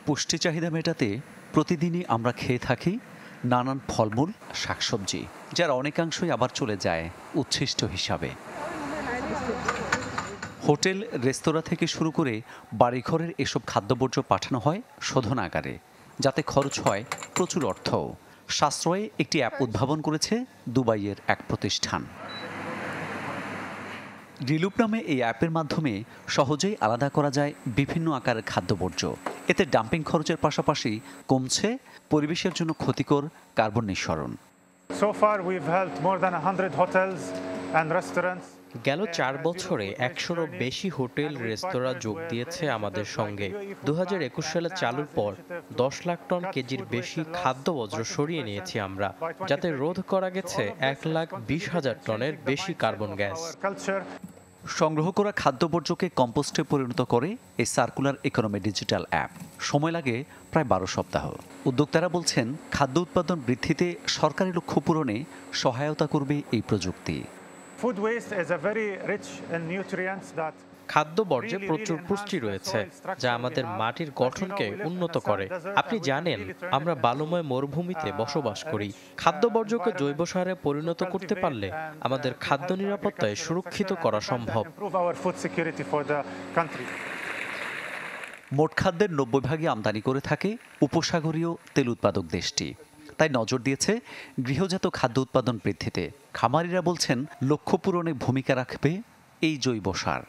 পুষ্টি চাহিদা মেটাতে প্রতিদিনই আমরা খেয়ে থাকি নানান ফলমূল, শাকসবজি, যার অনেকাংশই আবার চলে যায় উচ্ছিষ্ট হিসাবে। হোটেল, রেস্তোরাঁ থেকে শুরু করে বাড়িঘরের এসব খাদ্যবর্জ্য পাঠানো হয় শোধনাগারে, যাতে খরচ হয় প্রচুর অর্থ। সাশ্রয়ে একটি অ্যাপ উদ্ভাবন করেছে দুবাইয়ের এক প্রতিষ্ঠান। রিলুপ নামে এই অ্যাপের মাধ্যমে সহজেই আলাদা করা যায় বিভিন্ন আকারের খাদ্যবর্জ্য। এতে ডাম্পিং খরচের পাশাপাশি কমছে পরিবেশের জন্য ক্ষতিকর কার্বন নিঃসরণ। গেল 4 বছরে 100-রও বেশি হোটেল, রেস্তোরাঁ যোগ দিয়েছে আমাদের সঙ্গে। 2021 সালে চালুর পর 10 লাখ টন কেজির বেশি খাদ্যবর্জ্য সরিয়ে নিয়েছি আমরা, যাতে রোধ করা গেছে 1,20,000 টনের বেশি কার্বন গ্যাস। সংগ্রহ করা খাদ্যবর্জ্যকে কম্পোস্টে পরিণত করে এই সার্কুলার ইকোনমি ডিজিটাল অ্যাপ। সময় লাগে প্রায় 12 সপ্তাহ। উদ্যোক্তারা বলছেন, খাদ্য উৎপাদন বৃদ্ধিতে সরকারি লক্ষ্য পূরণে সহায়তা করবে এই প্রযুক্তি। খাদ্য বর্জ্যে প্রচুর পুষ্টি রয়েছে, যা আমাদের মাটির গঠনকে উন্নত করে। আপনি জানেন, আমরা বালুময় মরুভূমিতে বসবাস করি। খাদ্য বর্জ্যকে জৈব সারে পরিণত করতে পারলে আমাদের খাদ্য নিরাপত্তায় সুরক্ষিত করা সম্ভব। মোট খাদ্যের 90% আমদানি করে থাকে উপসাগরীয় তেল উৎপাদক দেশটি। তাই নজর দিয়েছে গৃহজাত খাদ্য উৎপাদন বৃদ্ধিতে। খামারিরা বলছেন, লক্ষ্য পূরণে ভূমিকা রাখবে এই জৈব সার।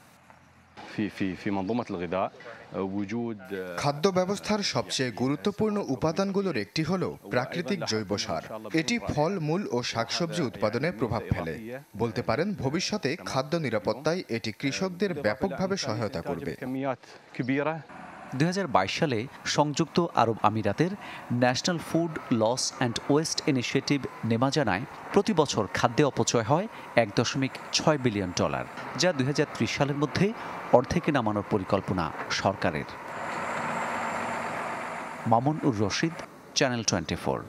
খাদ্য ব্যবস্থার সবচেয়ে গুরুত্বপূর্ণ উপাদানগুলোর একটি হল প্রাকৃতিক জৈব সার। এটি ফল, মূল ও শাকসবজি উৎপাদনে প্রভাব ফেলে। বলতে পারেন, ভবিষ্যতে খাদ্য নিরাপত্তায় এটি কৃষকদের ব্যাপকভাবে সহায়তা করবে। 2022 সালে সংযুক্ত আরব আমিরাতের national food loss and waste initiative Nema জানায়, প্রতি বছর খাদ্যে অপচয় হয় $1.6 বিলিয়ন, যা 2030 সালের মধ্যে অর্ধেকে নামানোর পরিকল্পনা সরকারের। মামুন উর রশিদ, চ্যানেল 24।